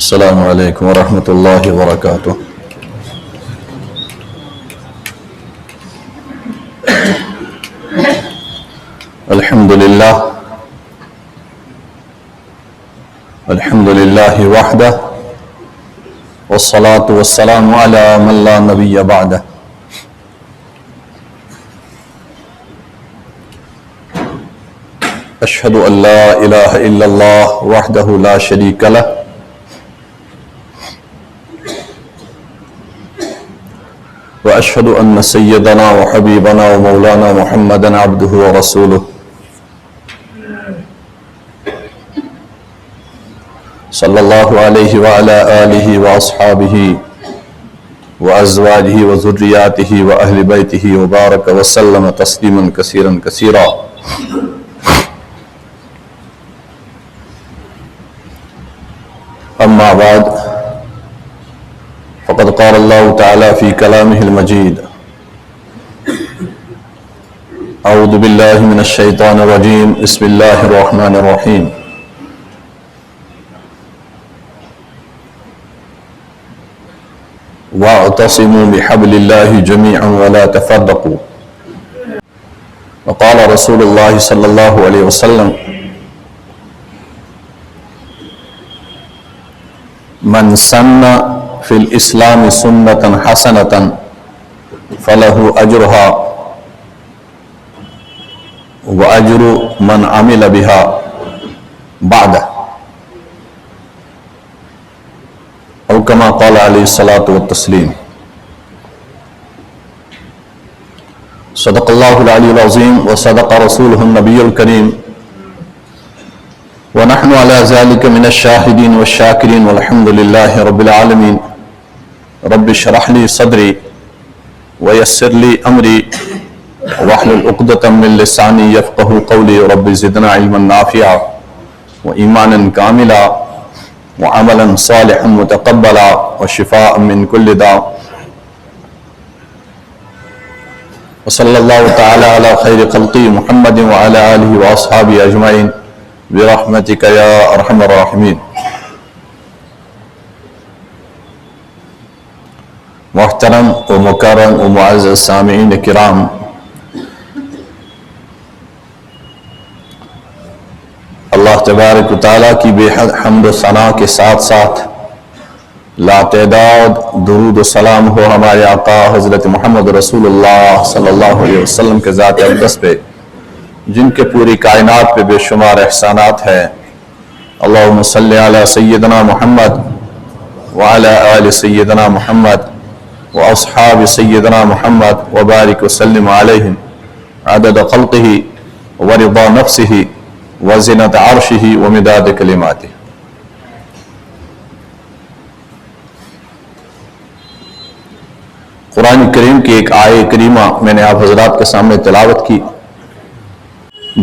السلام علیکم ورحمۃ اللہ وبرکاتہ۔ الحمد للہ وحدہ والصلاة والسلام علی من لا نبی بعدہ۔ اشہد ان لا الہ الا اللہ وحدہ لا شریک لہ واشہد ان سیدنا وحبیبنا ومولانا محمدا عبدہ ورسولہ صلی اللہ علیہ وعلی آلہ واصحابہ وازواجہ وذریاتہ واہل بیتہ وبارک وسلم تسلیما کثیرا کثیرا۔ اما بعد فقد قال اللہ تعالی فی کلامہ المجید اعوذ باللہ من الشیطان الرجیم بسم اللہ الرحمن الرحیم۔ واعتصموا بحبل اللہ جميعا ولا تفرقوا۔ وقال رسول اللہ صلی اللہ علیہ وسلم من سن فی الاسلام سنة حسنة فلہ اجرہا واجر من عمل بها بعدہ او کما قال علیہ الصلاة والتسلیم۔ صدق اللہ العلی العظیم وصدق رسولہ النبی الکریم ونحن على ذلك من الشاهدين والشاكرين والحمد لله رب العالمين۔ رب اشرح لي صدري ويسر لي امري واحلل عقدة من لساني يفقهوا قولي۔ رب زدنا علما نافعا وايمانا كاملا وعملا صالحا متقبلا وشفاء من كل داء۔ وصلى الله تعالى على خير خلقه محمد وعلى آله وأصحابه أجمعين برحمتک یا ارحم الراحمین۔ محترم و مکرم و معزز سامعین کرام، اللہ تبارک و تعالیٰ کی بے حد حمد و ثنا کے ساتھ ساتھ لاتعداد درود و سلام ہو ہمارے آقا حضرت محمد رسول اللہ صلی اللہ علیہ وسلم کے ذات اقدس پہ، جن کے پوری کائنات پہ بے شمار احسانات ہیں۔ اللہم صلی علی سیدنا محمد وعلی آل سیدنا محمد واصحاب سیدنا محمد وبارک وسلم علیہم عدد خلقہ ورضا نفسہ وزنۃ عرشہ ومداد کلماتہ۔ قرآن کریم کی ایک آیہ کریمہ میں نے آپ حضرات کے سامنے تلاوت کی،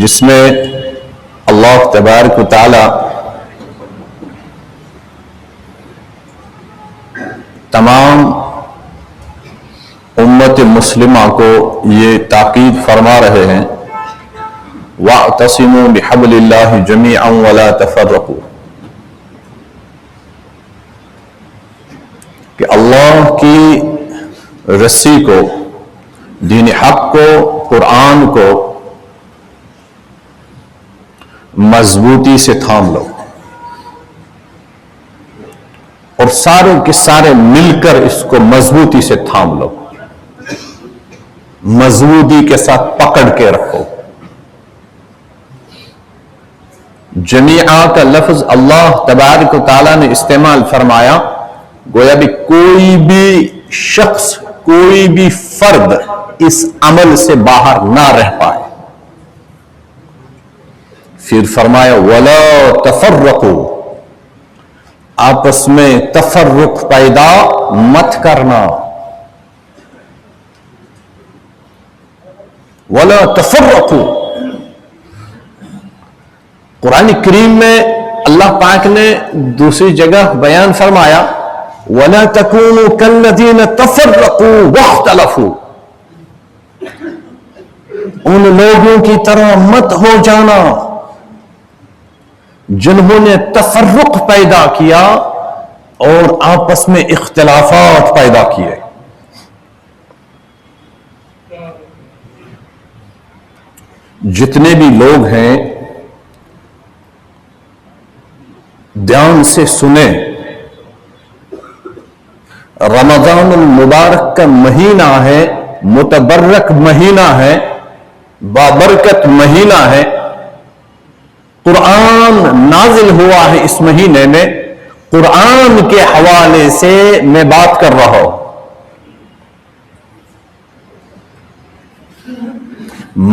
جس میں اللہ تبارک و تعالی تمام امت مسلمہ کو یہ تاکید فرما رہے ہیں وَاعْتَصِمُوا بِحَبْلِ اللَّهِ جَمِيعًا وَلَا تَفَرَّقُوا، کہ اللہ کی رسی کو، دین حق کو، قرآن کو مضبوطی سے تھام لو اور سارے کے سارے مل کر اس کو مضبوطی سے تھام لو، مضبوطی کے ساتھ پکڑ کے رکھو۔ جمیعہ کا لفظ اللہ تبارک و تعالیٰ نے استعمال فرمایا، گویا بھی کوئی بھی شخص، کوئی بھی فرد اس عمل سے باہر نہ رہ پائے۔ پھر فرمایا وَلَا تَفَرَّقُوا، آپس میں تفرق پیدا مت کرنا۔ وَلَا تَفَرَّقُوا، قرآن کریم میں اللہ پاک نے دوسری جگہ بیان فرمایا وَلَا تَكُونُوا كَالَّذِينَ تَفَرَّقُوا وَاخْتَلَفُوا، ان لوگوں کی طرح مت ہو جانا جنہوں نے تفرق پیدا کیا، اور آپس میں اختلافات پیدا کیے. جتنے بھی لوگ ہیں دھیان سے سنیں. رمضان المبارک کا مہینہ ہے، متبرک مہینہ ہے، بابرکت مہینہ ہے. قرآن نازل ہوا ہے اس مہینے میں. قرآن کے حوالے سے میں بات کر رہا ہوں.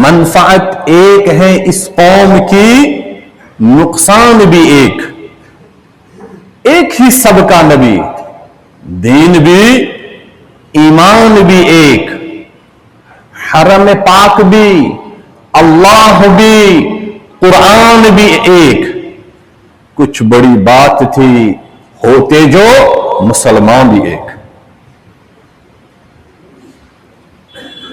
منفعت ایک ہے اس قوم کی، نقصان بھی ایک. ایک ہی سب کا نبی، دین بھی، ایمان بھی ایک، حرم پاک بھی، اللہ بھی، قرآن بھی ایک. کچھ بڑی بات تھی، ہوتے جو مسلمان بھی ایک.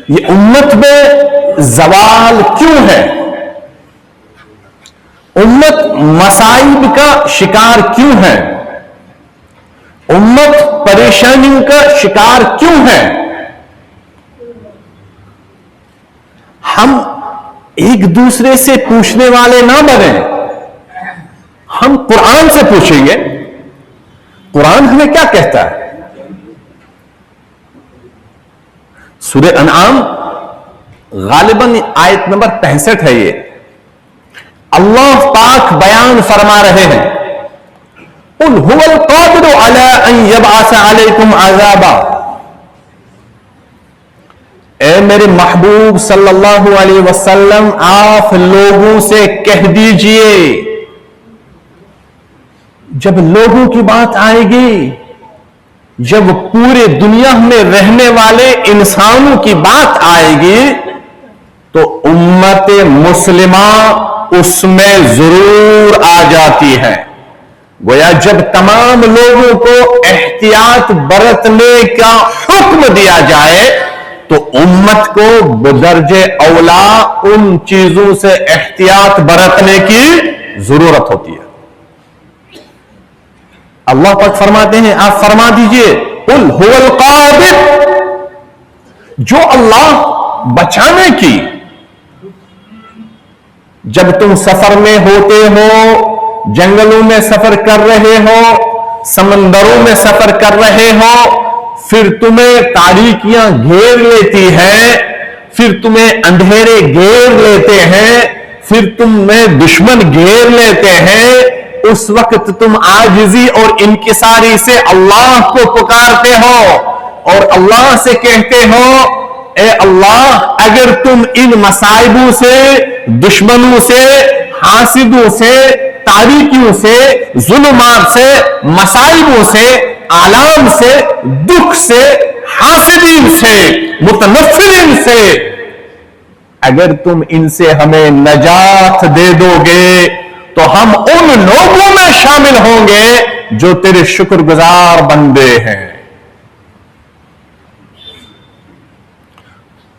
یہ امت میں زوال کیوں ہے؟ امت مصائب کا شکار کیوں ہے؟ امت پریشانیوں کا شکار کیوں ہے؟ ہم ایک دوسرے سے پوچھنے والے نہ بنیں. ہم قرآن سے پوچھیں گے، قرآن ہمیں کیا کہتا ہے. سورہ انعام غالباً آیت نمبر 65 ہے. یہ اللہ پاک بیان فرما رہے ہیں، قل هو القادر على ان يبعث عليكم عذابا. اے میرے محبوب صلی اللہ علیہ وسلم، آپ لوگوں سے کہہ دیجئے، جب لوگوں کی بات آئے گی، جب پورے دنیا میں رہنے والے انسانوں کی بات آئے گی، تو امت مسلمہ اس میں ضرور آ جاتی ہے. گویا جب تمام لوگوں کو احتیاط برتنے کا حکم دیا جائے تو امت کو بدرجہ اولا ان چیزوں سے احتیاط برتنے کی ضرورت ہوتی ہے. اللہ پاک فرماتے ہیں، آپ فرما دیجئے، قل هو القادر، جو اللہ بچانے کی. جب تم سفر میں ہوتے ہو، جنگلوں میں سفر کر رہے ہو، سمندروں میں سفر کر رہے ہو، پھر تمہیں تاریکیاں گھیر لیتی ہیں، پھر تمہیں اندھیرے گھیر لیتے ہیں، پھر تمہیں دشمن گھیر لیتے ہیں، اس وقت تم عاجزی اور انکساری سے اللہ کو پکارتے ہو اور اللہ سے کہتے ہو، اے اللہ، اگر تم ان مصائبوں سے، دشمنوں سے، حاسدوں سے، تاریکیوں سے، ظلمات سے، مصائبوں سے، آلام سے، دکھ سے، حاسدین سے، متنفرین سے، اگر تم ان سے ہمیں نجات دے دو گے تو ہم ان لوگوں میں شامل ہوں گے جو تیرے شکر گزار بندے ہیں.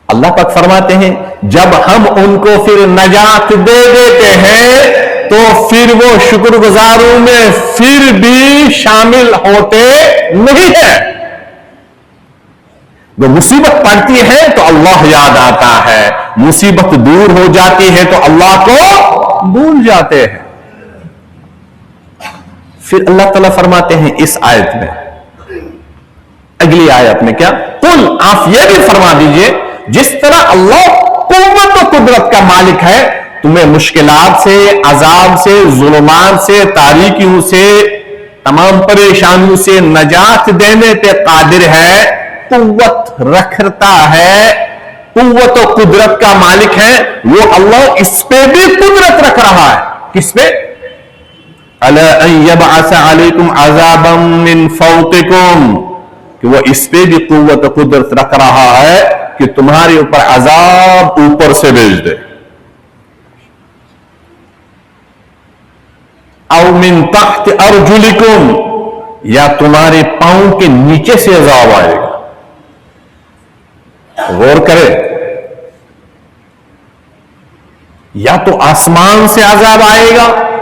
اللہ پاک فرماتے ہیں، جب ہم ان کو پھر نجات دے دیتے ہیں تو پھر وہ شکر گزاروں میں پھر بھی شامل ہوتے نہیں ہیں. وہ مصیبت پڑتی ہے تو اللہ یاد آتا ہے، مصیبت دور ہو جاتی ہے تو اللہ کو بھول جاتے ہیں. پھر اللہ تعالیٰ فرماتے ہیں اس آیت میں، اگلی آیت میں کیا، قل، آپ یہ بھی فرما دیجئے، جس طرح اللہ قوت و قدرت کا مالک ہے، تمہیں مشکلات سے، عذاب سے، ظلمات سے، تاریکیوں سے، تمام پریشانیوں سے نجات دینے پہ قادر ہے، قوت رکھتا ہے، قوت و قدرت کا مالک ہے وہ اللہ. اس پہ بھی قدرت رکھ رہا ہے. کس پہ؟ أَلَا أَن يَبْعَثَ عَلَيْكُمْ عَذَابًا مِّن فَوْقِكُمْ، کہ وہ اس پہ بھی قوت و قدرت رکھ رہا ہے کہ تمہارے اوپر عذاب اوپر سے بھیج دے. أَوْ مِن تَحْتِ أَرْجُلِكُمْ، یا تمہارے پاؤں کے نیچے سے عذاب آئے گا. غور کرے، یا تو آسمان سے عذاب آئے گا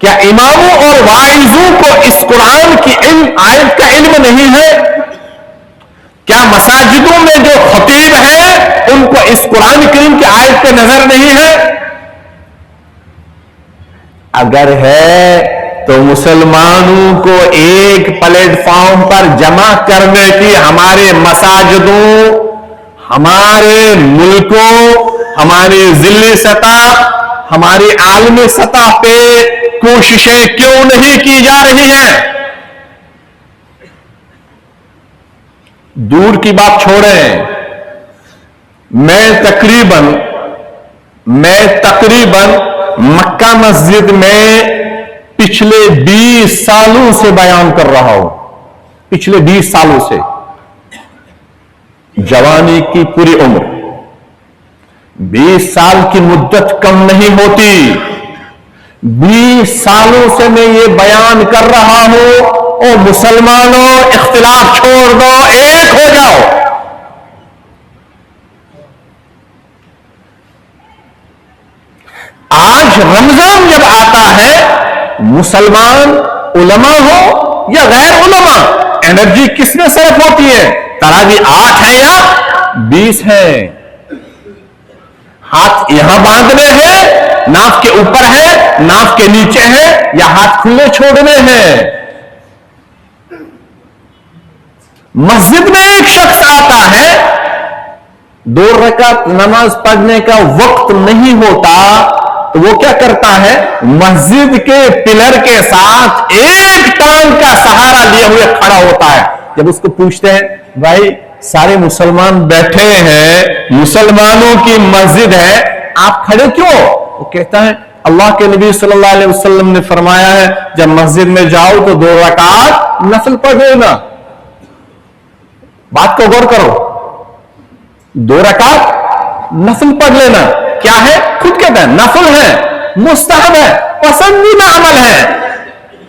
کیا اماموں اور واعظوں کو اس قرآن کی آیت کا علم نہیں ہے؟ کیا مساجدوں میں جو خطیب ہیں ان کو اس قرآن کریم کی آیت پہ نظر نہیں ہے؟ اگر ہے تو مسلمانوں کو ایک پلیٹ فارم پر جمع کرنے کی ہمارے مساجدوں، ہمارے ملکوں، ہماری ضلعی سطح، ہماری عالمی سطح پہ کوششیں کیوں نہیں کی جا رہی ہیں؟ دور کی بات چھوڑیں، میں تقریباً مکہ مسجد میں پچھلے 20 سالوں سے بیان کر رہا ہوں، پچھلے 20 سالوں سے، جوانی کی پوری عمر، 20 سال کی مدت کم نہیں ہوتی، 20 سالوں سے میں یہ بیان کر رہا ہوں، او مسلمانوں اختلاف چھوڑ دو، ایک ہو جاؤ۔ آج رمضان جب آتا ہے، مسلمان علماء ہو یا غیر علماء، انرجی کس میں صرف ہوتی ہے؟ تراویح 8 ہے یا 20 ہے؟ ہاتھ یہاں باندھنے ہیں، ناف کے اوپر ہے، ناف کے نیچے ہے، یا ہاتھ کھلے چھوڑنے ہیں؟ مسجد میں ایک شخص آتا ہے، 2 رکعت نماز پڑھنے کا وقت نہیں ہوتا تو وہ کیا کرتا ہے؟ مسجد کے پلر کے ساتھ ایک ٹانگ کا سہارا لیے ہوئے کھڑا ہوتا ہے۔ جب اس کو پوچھتے ہیں بھائی سارے مسلمان بیٹھے ہیں، مسلمانوں کی مسجد ہے، آپ کھڑے کیوں؟ وہ کہتا ہے اللہ کے نبی صلی اللہ علیہ وسلم نے فرمایا ہے جب مسجد میں جاؤ تو 2 رکعت نفل پڑھ لینا۔ بات کو غور کرو، 2 رکعت نفل پڑھ لینا کیا ہے؟ خود کہتا ہے نفل ہے، مستحب ہے، پسندیدہ عمل ہے۔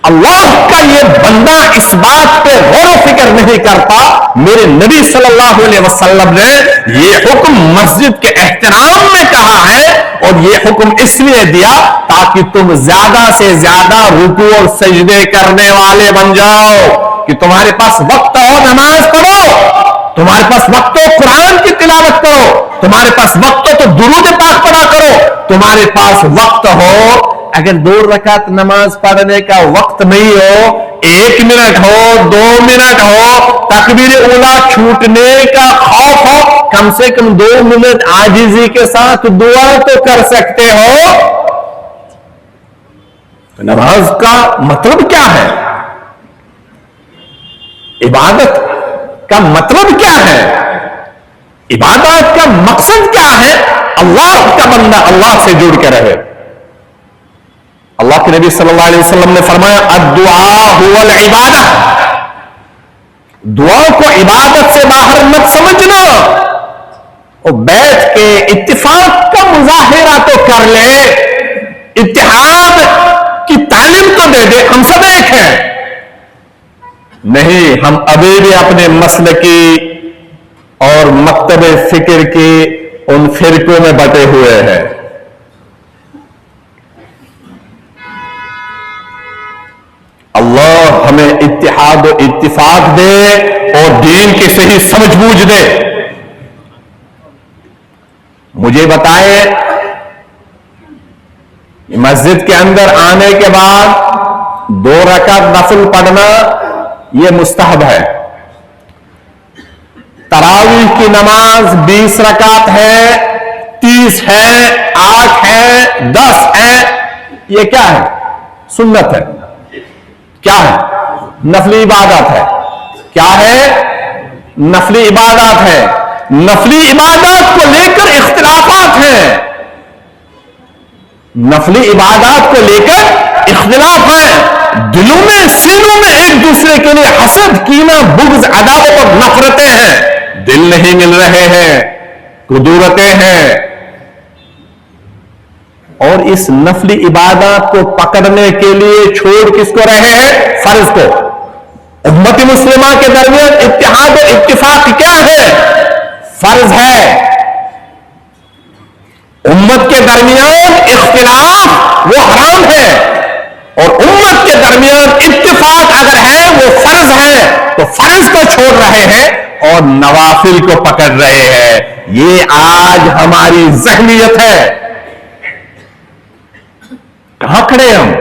اللہ کا یہ بندہ اس بات پہ غور و فکر نہیں کرتا میرے نبی صلی اللہ علیہ وسلم نے یہ حکم مسجد کے احترام میں کہا ہے، اور یہ حکم اس لیے دیا تاکہ تم زیادہ سے زیادہ رکوع اور سجدے کرنے والے بن جاؤ، کہ تمہارے پاس وقت ہو نماز پڑھو، تمہارے پاس وقت ہو قرآن کی تلاوت کرو، تمہارے پاس وقت ہو تو درود پاک پڑھا کرو، تمہارے پاس وقت ہو اگر 2 رکعت نماز پڑھنے کا وقت نہیں ہو، 1 منٹ ہو، 2 منٹ ہو، تکبیر اولا چھوٹنے کا خوف ہو، کم سے کم 2 منٹ عاجزی کے ساتھ دعا تو کر سکتے ہو۔ نماز کا مطلب کیا ہے؟ عبادت کا مطلب کیا ہے؟ عبادت کا مقصد کیا ہے؟ اللہ کا بندہ اللہ سے جڑ کے رہے۔ اللہ کے نبی صلی اللہ علیہ وسلم نے فرمایا الدعاء هو العبادہ، دعا کو عبادت سے باہر مت سمجھنا، اور بیٹھ کے اتفاق کا مظاہرہ تو کر لے، اتحاد کی تعلیم تو دے دے، ہم سب ایک ہیں۔ نہیں، ہم ابھی بھی اپنے مسلکی اور مکتب فکر کی ان فرقوں میں بٹے ہوئے ہیں۔ اللہ ہمیں اتحاد و اتفاق دے اور دین کی صحیح سمجھ بوجھ دے۔ مجھے بتائے مسجد کے اندر آنے کے بعد 2 رکعت نفل پڑھنا یہ مستحب ہے۔ تراویح کی نماز 20 رکعت ہے، 30 ہے، 8 ہے، 10 ہے، یہ کیا ہے؟ سنت ہے۔ کیا ہے؟ نفلی عبادت ہے۔ کیا ہے؟ نفلی عبادت ہے۔ نفلی عبادات کو لے کر اختلافات ہیں، نفلی عبادات کو لے کر اختلاف ہیں، دلوں میں سینوں میں ایک دوسرے کے لیے حسد، کینہ، بغض، عداوت اور نفرتیں ہیں، دل نہیں مل رہے ہیں، کدورتیں ہیں، اور اس نفلی عبادات کو پکڑنے کے لیے چھوڑ کس کو رہے ہیں؟ فرض کو۔ امت مسلمہ کے درمیان اتحاد و اتفاق کیا ہے؟ فرض ہے۔ امت کے درمیان اختلاف وہ حرام ہے، اور امت کے درمیان اتفاق اگر ہے وہ فرض ہے تو فرض کو چھوڑ رہے ہیں اور نوافل کو پکڑ رہے ہیں. یہ آج ہماری ذہنیت ہے. کہاں کھڑے ہم؟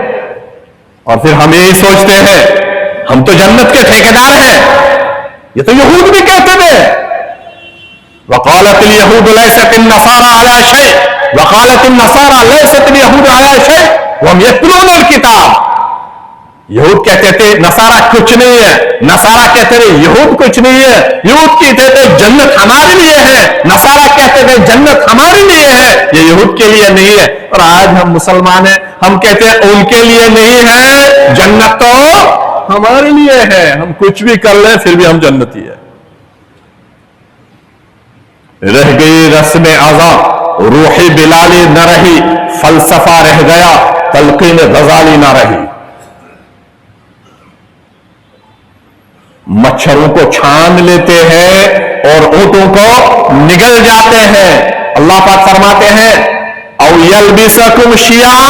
اور پھر ہم یہی سوچتے ہیں ہم تو جنت کے ٹھیکیدار ہیں. یہ تو یہود بھی کہتے تھے وقالت اليهود ليست النصارى على شيء وقالت النصارى ليست اليهود على شيء وهم يتلون الكتاب. یہود کہتے تھے نصارہ کچھ نہیں ہے, نصارہ کہتے تھے یہود کچھ نہیں ہے, یہود کہتے تھے جنت ہمارے لیے ہے, نصارہ کہتے تھے جنت ہمارے لیے ہے, یہ یہود کے لیے نہیں ہے. اور آج ہم مسلمان ہیں, ہم کہتے ہیں ان کے لیے نہیں ہے, جنت تو ہمارے لیے ہے, ہم کچھ بھی کر لیں پھر بھی ہم جنتی ہے. رہ گئی رسم اعضا روح بلالی نہ رہی, فلسفہ رہ گیا تلقین غزالی نہ رہی. مچھروں کو چھان لیتے ہیں اور اونٹوں کو نگل جاتے ہیں. اللہ پاک فرماتے ہیں او یلبسکم شیعا,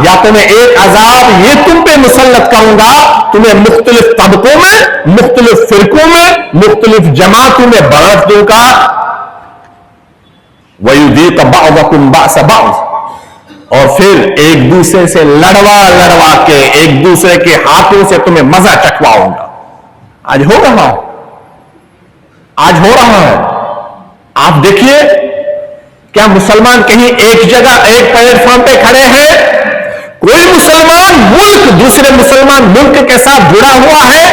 یا تمہیں ایک عذاب یہ تم پہ مسلط کروں گا, تمہیں مختلف طبقوں میں, مختلف فرقوں میں, مختلف جماعتوں میں بانٹ دوں گا. وَيُذِيقَ بَعْضَكُمْ بَعْسَ بَعْض, اور پھر ایک دوسرے سے لڑوا کے ایک دوسرے کے ہاتھوں سے تمہیں مزہ چکھواؤں گا. آج ہو رہا ہے, آج ہو رہا ہے. آپ دیکھیے کیا مسلمان کہیں ایک جگہ ایک پلیٹ فارم پہ کھڑے ہیں؟ کوئی مسلمان ملک دوسرے مسلمان ملک کے ساتھ جڑا ہوا ہے؟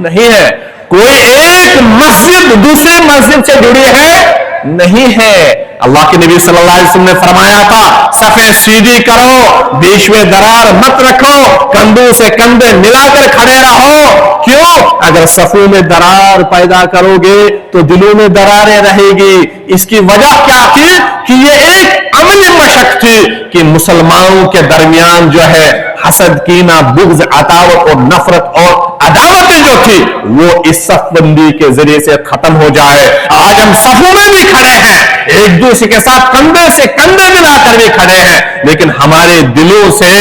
نہیں ہے. کوئی ایک مسجد دوسرے مسجد سے جڑی ہے؟ نہیں ہے. اللہ کے نبی صلی اللہ علیہ وسلم نے فرمایا تھا صفیں سیدھی کرو, بیچ میں درار مت رکھو, کندھوں سے کندھے ملا کر کھڑے رہو. کیوں؟ اگر صفوں میں درار پیدا کرو گے تو دلوں میں دراریں رہے گی. اس کی وجہ کیا تھی کہ یہ ایک عملی مشق تھی کہ مسلمانوں کے درمیان جو ہے حسد, کینہ, بغض, عداوت اور نفرت اور عداوتیں جو تھی وہ اس صف بندی کے ذریعے سے ختم ہو جائے. آج ہم صفوں میں بھی کھڑے ہیں, ایک دوسرے کے ساتھ کندھے سے کندھے ملا کر بھی کھڑے ہیں, لیکن ہمارے دلوں سے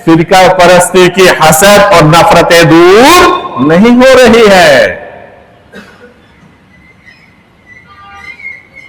فرقہ پرستی کی حسد اور نفرتیں دور نہیں ہو رہی ہے.